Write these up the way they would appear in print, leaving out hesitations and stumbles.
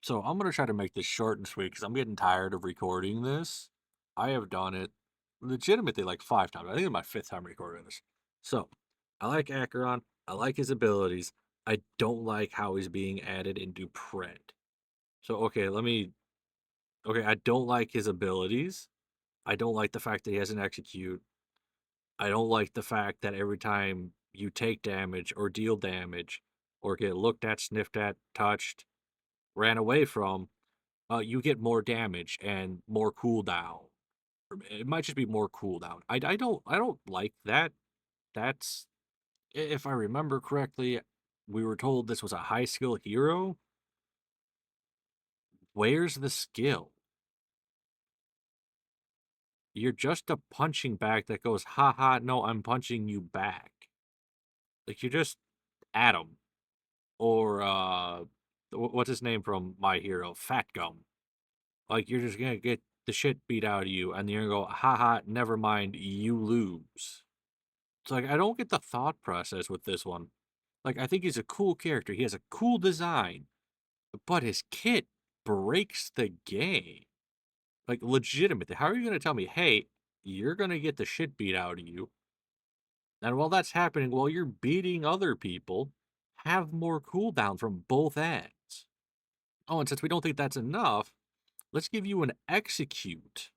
So I'm gonna try to make this short and sweet because I'm getting tired of recording this. I have done it legitimately like 5 times. I think it's my fifth time recording this. So I like Akeron. I like his abilities. I don't like how he's being added into Pred. So okay, I don't like his abilities. I don't like the fact that he has an execute. I don't like the fact that every time you take damage or deal damage or get looked at, sniffed at, touched, ran away from, you get more damage and more cooldown. It might just be more cooldown. I don't like that. That's if I remember correctly, we were told this was a high skill hero. Where's the skill? You're just a punching bag that goes, haha, no, I'm punching you back. Like you're just Adam or what's his name from My Hero? Fat Gum. Like you're just gonna get the shit beat out of you and you're gonna go, haha, never mind, you lose. It's like I don't get the thought process with this one. Like I think he's a cool character. He has a cool design, but his kit breaks the game. Like legitimately. How are you gonna tell me, hey, you're gonna get the shit beat out of you? And while that's happening, while you're beating other people, have more cooldown from both ends. Oh, and since we don't think that's enough, let's give you an execute.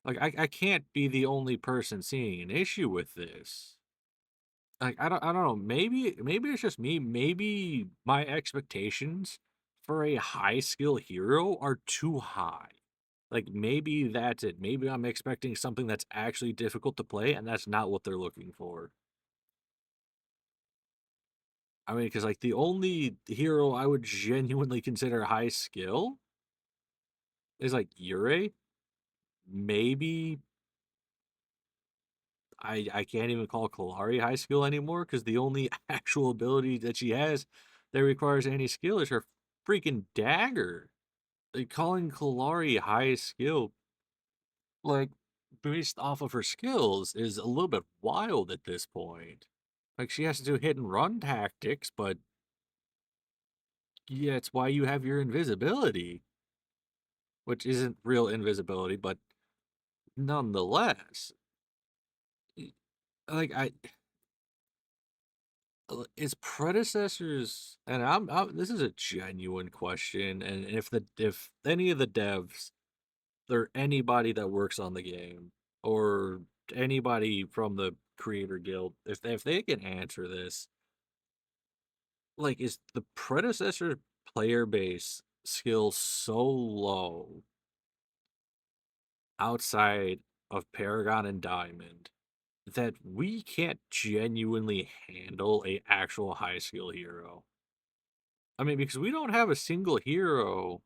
Like I can't be the only person seeing an issue with this. Like, I don't know, maybe it's just me, maybe my expectations for a high skill hero are too high. Like, maybe that's it. Maybe I'm expecting something that's actually difficult to play, and that's not what they're looking for. I mean, because like, the only hero I would genuinely consider high skill is, like, Yurei. Maybe I can't even call Kalari high skill anymore because the only actual ability that she has that requires any skill is her freaking dagger. Like, calling Kalari high skill, like, based off of her skills is a little bit wild at this point. Like, she has to do hit and run tactics, but yeah, it's why you have your invisibility, which isn't real invisibility, but nonetheless, like, its predecessors, and this is a genuine question, and if any of the devs or anybody that works on the game or anybody from the creator guild, if they can answer this, like, is the predecessor player base skill so low outside of Paragon and Diamond that we can't genuinely handle a actual high skill hero? I mean, because we don't have a single hero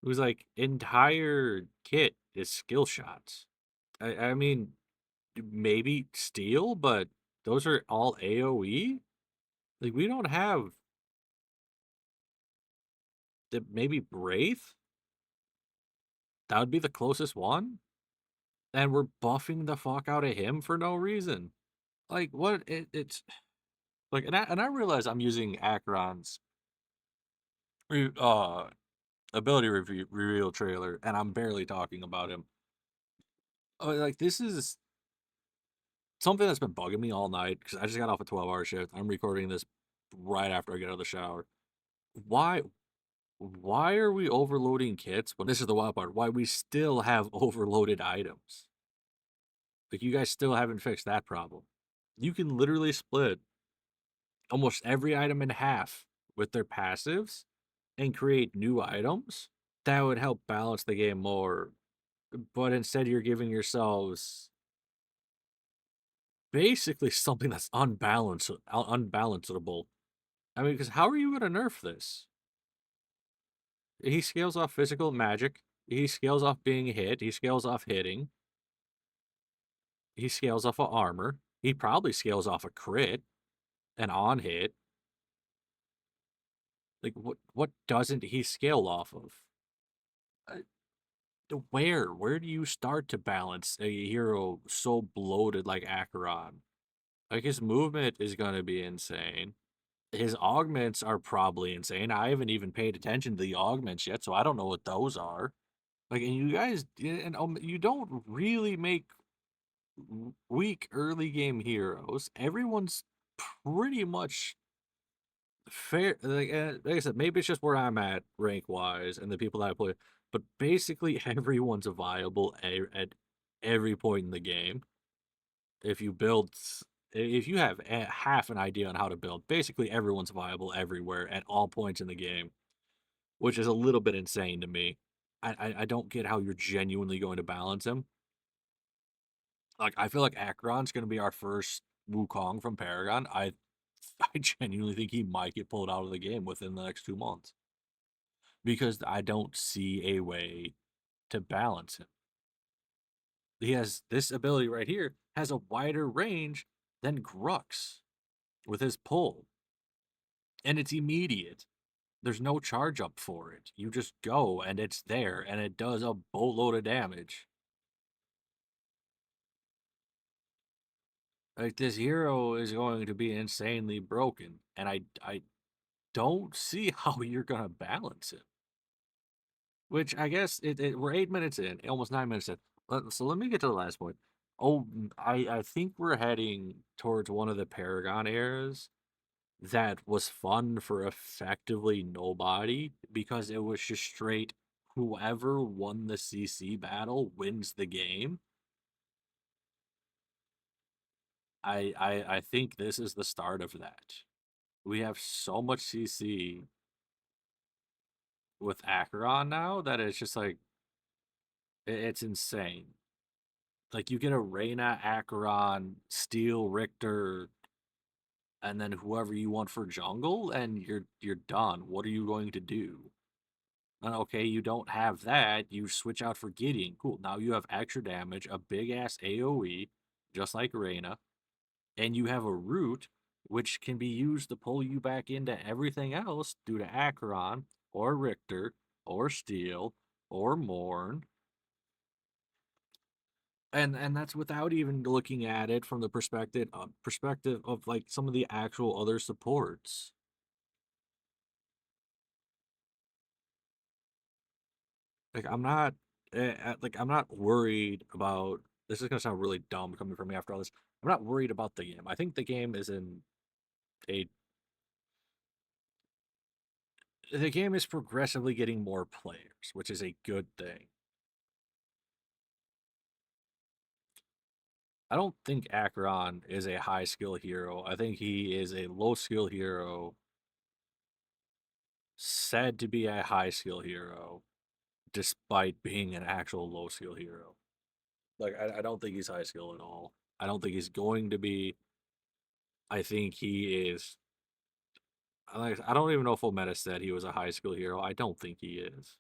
whose like entire kit is skill shots. I mean, maybe Steel, but those are all AoE. Like we don't have maybe Wraith. That would be the closest one, and we're buffing the fuck out of him for no reason. Like what? It's like, and I realize I'm using Acheron's re- uh ability review reveal trailer, and I'm barely talking about him. Like this is something that's been bugging me all night because I just got off a 12-hour shift. I'm recording this right after I get out of the shower. Why why are we overloading kits? But this is the wild part. Why we still have overloaded items. Like you guys still haven't fixed that problem. You can literally split almost every item in half with their passives and create new items. That would help balance the game more. But instead you're giving yourselves basically something that's unbalanceable. I mean, because how are you going to nerf this? He scales off physical magic. He scales off being hit. He scales off hitting. He scales off of armor. He probably scales off a crit, an on hit. Like what doesn't he scale off of? Uh, where do you start to balance a hero so bloated like Acheron? Like his movement is gonna be insane. His augments are probably insane. I haven't even paid attention to the augments yet, so I don't know what those are. Like, and you guys, and you don't really make weak early game heroes. Everyone's pretty much fair. Like I said, maybe it's just where I'm at rank wise and the people that I play, but basically everyone's a viable at every point in the game. If you build, if you have half an idea on how to build, basically everyone's viable everywhere at all points in the game, which is a little bit insane to me. I don't get how you're genuinely going to balance him. Like, I feel like Akeron's going to be our first Wukong from Paragon. I genuinely think he might get pulled out of the game within the next 2 months because I don't see a way to balance him. He has this ability right here, has a wider range than Grux with his pull, and it's immediate. There's no charge up for it. You just go and it's there and it does a boatload of damage. Like, this hero is going to be insanely broken, and I don't see how you're gonna balance it. Which I guess we're 8 minutes in, almost 9 minutes in. So let me get to the last point. Oh, I think we're heading towards one of the Paragon eras that was fun for effectively nobody because it was just straight whoever won the CC battle wins the game. I think this is the start of that. We have so much CC with Acheron now that it's just like it's insane. Like, you get a Reyna, Acheron, Steel, Richter, and then whoever you want for jungle, and you're done. What are you going to do? And okay, you don't have that. You switch out for Gideon. Cool. Now you have extra damage, a big ass AoE, just like Reyna, and you have a root which can be used to pull you back into everything else due to Acheron or Richter or Steel or Morn. And that's without even looking at it from the perspective of like some of the actual other supports. Like, I'm not worried about this. Is gonna sound really dumb coming from me after all this. I'm not worried about the game. I think the game is in a the game is progressively getting more players, which is a good thing. I don't think Acheron is a high skill hero. I think he is a low skill hero, said to be a high skill hero, despite being an actual low skill hero. Like, I don't think he's high skill at all. I don't think he's going to be. I think he is. I don't even know if Ometa said he was a high skill hero. I don't think he is.